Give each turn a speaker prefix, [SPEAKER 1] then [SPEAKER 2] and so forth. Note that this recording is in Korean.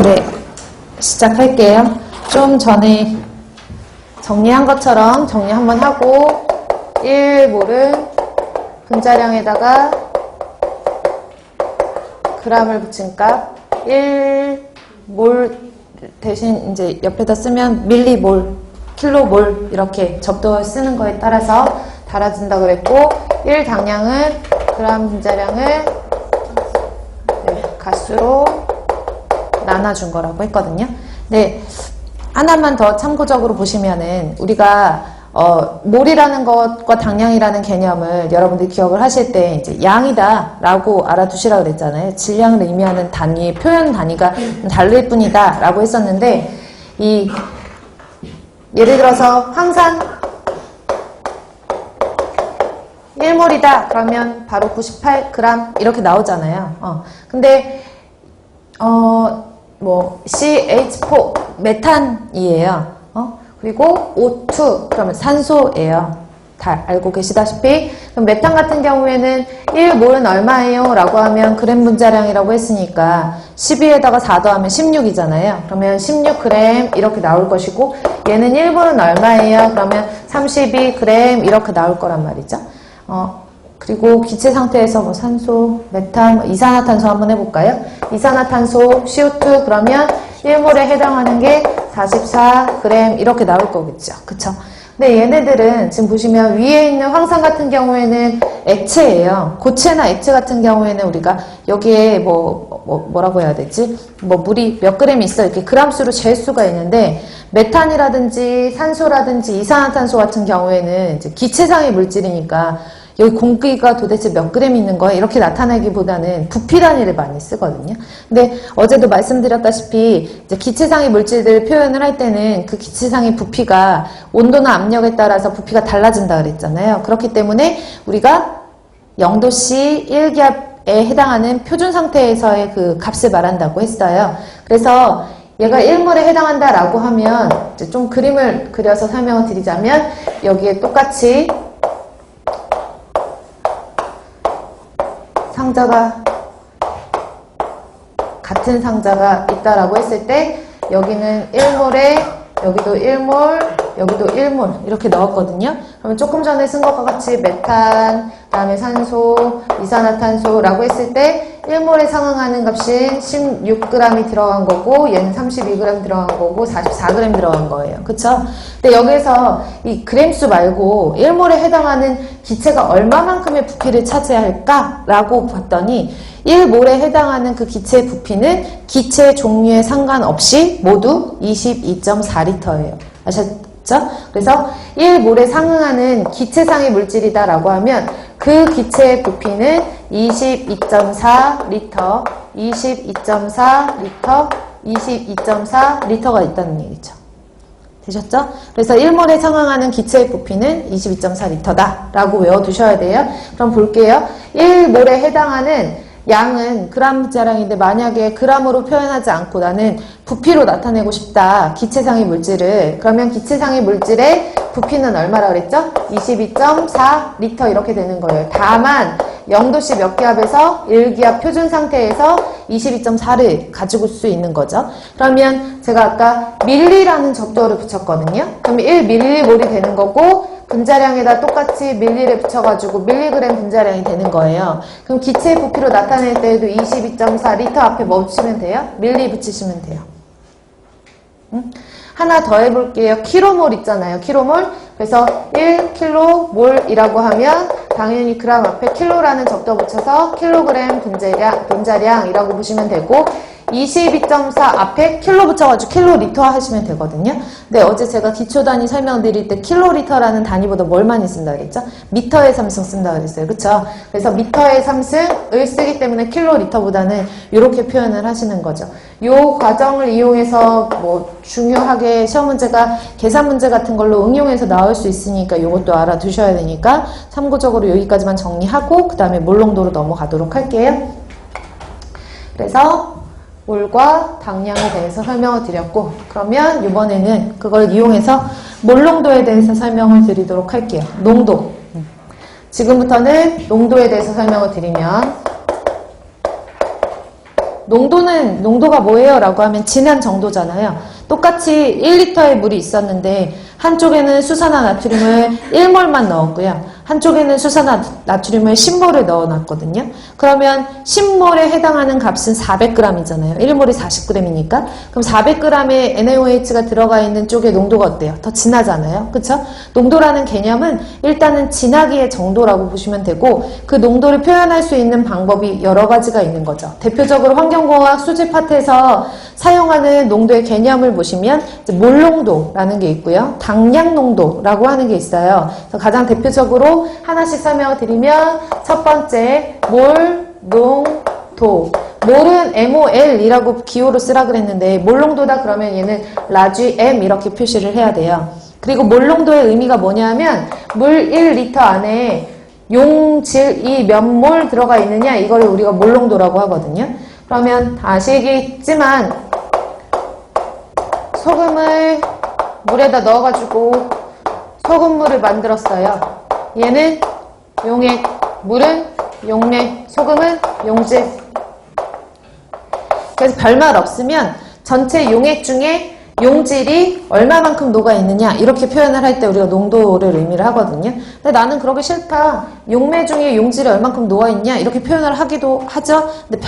[SPEAKER 1] 네, 시작할게요. 좀 전에 정리한 것처럼 정리 한번 하고 1몰은 분자량에다가 g을 붙인 값 1몰 대신 이제 옆에다 쓰면 밀리몰, 킬로몰 이렇게 접두어 쓰는 거에 따라서 달아준다 그랬고 1당량은 g 분자량을 가수로 나눠준 거라고 했거든요. 네, 하나만 더 참고적으로 보시면은 우리가 몰이라는 것과 당량이라는 개념을 여러분들이 기억을 하실 때 이제 양이다 라고 알아두시라고 그랬잖아요. 질량을 의미하는 단위, 표현 단위가 다를 뿐이다 라고 했었는데 예를 들어서 황산 1몰이다 그러면 바로 98g 이렇게 나오잖아요. 근데 CH4 메탄이에요. 그리고 O2 그러면 산소예요. 다 알고 계시다시피 그럼 메탄 같은 경우에는 1몰은 얼마예요? 라고 하면 그램 분자량이라고 했으니까 12에다가 4 더하면 16이잖아요. 그러면 16g 이렇게 나올 것이고 얘는 1몰은 얼마예요? 그러면 32g 이렇게 나올 거란 말이죠. 그리고 기체 상태에서 뭐 산소, 메탄, 이산화탄소 한번 해볼까요? 이산화탄소, CO2 그러면 1몰에 해당하는 게 44g 이렇게 나올 거겠죠. 그쵸? 근데 얘네들은 지금 보시면 위에 있는 황산 같은 경우에는 액체예요. 고체나 액체 같은 경우에는 우리가 여기에 뭐라고 해야 되지? 물이 몇 그램이 있어 이렇게 그람수로 잴 수가 있는데 메탄이라든지 산소라든지 이산화탄소 같은 경우에는 이제 기체상의 물질이니까 여기 공기가 도대체 몇 그램 있는 거야? 이렇게 나타내기보다는 부피 단위를 많이 쓰거든요. 근데 어제도 말씀드렸다시피 이제 기체상의 물질들 표현을 할 때는 그 기체상의 부피가 온도나 압력에 따라서 부피가 달라진다 그랬잖아요. 그렇기 때문에 우리가 0도씨 1기압에 해당하는 표준 상태에서의 그 값을 말한다고 했어요. 그래서 얘가 1몰에 해당한다라고 하면 이제 좀 그림을 그려서 설명을 드리자면 여기에 똑같이 상자가 같은 상자가 있다라고 했을 때 여기는 1몰에 여기도 1몰 여기도 1몰 이렇게 넣었거든요. 그러면 조금 전에 쓴 것과 같이 메탄, 그다음에 산소, 이산화탄소라고 했을 때 1몰에 상응하는 값이 16g이 들어간 거고 얘는 32g 들어간 거고 44g 들어간 거예요. 그쵸? 근데 여기서 이 그램수 말고 1몰에 해당하는 기체가 얼마만큼의 부피를 차지할까? 라고 봤더니 1몰에 해당하는 그 기체의 부피는 기체 종류에 상관없이 모두 22.4L예요. 아셨죠? 그래서 1몰에 상응하는 기체상의 물질이다 라고 하면 그 기체의 부피는 22.4L, 22.4L, 22.4L가 있다는 얘기죠. 되셨죠? 그래서 1몰에 상응하는 기체의 부피는 22.4L다 라고 외워두셔야 돼요. 그럼 볼게요. 1몰에 해당하는 양은 그람 분자량인데 만약에 그람으로 표현하지 않고 나는 부피로 나타내고 싶다. 기체상의 물질을. 그러면 기체상의 물질의 부피는 얼마라 그랬죠? 22.4L 이렇게 되는 거예요. 다만 0도씨 몇 기압에서 1기압 표준 상태에서 22.4를 가지고 수 있는 거죠. 그러면 제가 아까 밀리라는 접두어를 붙였거든요. 그럼 1밀리몰이 되는 거고 분자량에다 똑같이 밀리를 붙여가지고 밀리그램 분자량이 되는 거예요. 그럼 기체의 부피로 나타낼 때에도 22.4L 앞에 뭐 붙이면 돼요? 밀리 붙이시면 돼요. 하나 더 해볼게요. 킬로몰 있잖아요. 킬로몰. 그래서 1킬로몰이라고 하면 당연히 그람 앞에 킬로라는 접두어 붙여서 킬로그램 분자량이라고 보시면 되고 22.4 앞에 킬로 붙여가지고 킬로리터 하시면 되거든요. 근데 어제 제가 기초 단위 설명드릴 때 킬로리터라는 단위보다 뭘 많이 쓴다 그랬죠? 미터의 3승 쓴다 그랬어요. 그쵸? 그래서 미터의 3승을 쓰기 때문에 킬로리터보다는 이렇게 표현을 하시는 거죠. 요 과정을 이용해서 뭐 중요하게 시험 문제가 계산 문제 같은 걸로 응용해서 나올 수 있으니까 이것도 알아두셔야 되니까 참고적으로 여기까지만 정리하고 그 다음에 몰농도로 넘어가도록 할게요. 그래서 몰과 당량에 대해서 설명을 드렸고 그러면 이번에는 그걸 이용해서 몰농도에 대해서 설명을 드리도록 할게요. 농도. 지금부터는 농도에 대해서 설명을 드리면 농도가 뭐예요? 라고 하면 진한 정도잖아요. 똑같이 1리터의 물이 있었는데 한쪽에는 수산화 나트륨을 1몰만 넣었고요. 한쪽에는 수산화 나트륨을 10몰을 넣어놨거든요. 그러면 10몰에 해당하는 값은 400g이잖아요. 1몰이 40g이니까. 그럼 400g의 NaOH가 들어가 있는 쪽의 농도가 어때요? 더 진하잖아요. 그쵸? 농도라는 개념은 일단은 진하기의 정도라고 보시면 되고 그 농도를 표현할 수 있는 방법이 여러 가지가 있는 거죠. 대표적으로 환경공학 수질 파트에서 사용하는 농도의 개념을 보시면 몰농도라는 게 있고요. 당량농도라고 하는 게 있어요. 그래서 가장 대표적으로 하나씩 설명을 드리면 첫 번째 몰농도. 몰은 MOL이라고 기호로 쓰라 그랬는데 몰농도다 그러면 얘는 라지 M 이렇게 표시를 해야 돼요. 그리고 몰농도의 의미가 뭐냐면 물 1리터 안에 용질이 몇 몰 들어가 있느냐 이거를 우리가 몰농도라고 하거든요. 그러면 아시겠지만 소금을 물에다 넣어가지고 소금물을 만들었어요. 얘는 용액, 물은 용액, 소금은 용질. 그래서 별말 없으면 전체 용액 중에 용질이 얼마만큼 녹아 있느냐 이렇게 표현을 할 때 우리가 농도를 의미를 하거든요. 근데 나는 그러기 싫다. 용매 중에 용질이 얼만큼 녹아 있냐 이렇게 표현을 하기도 하죠. 근데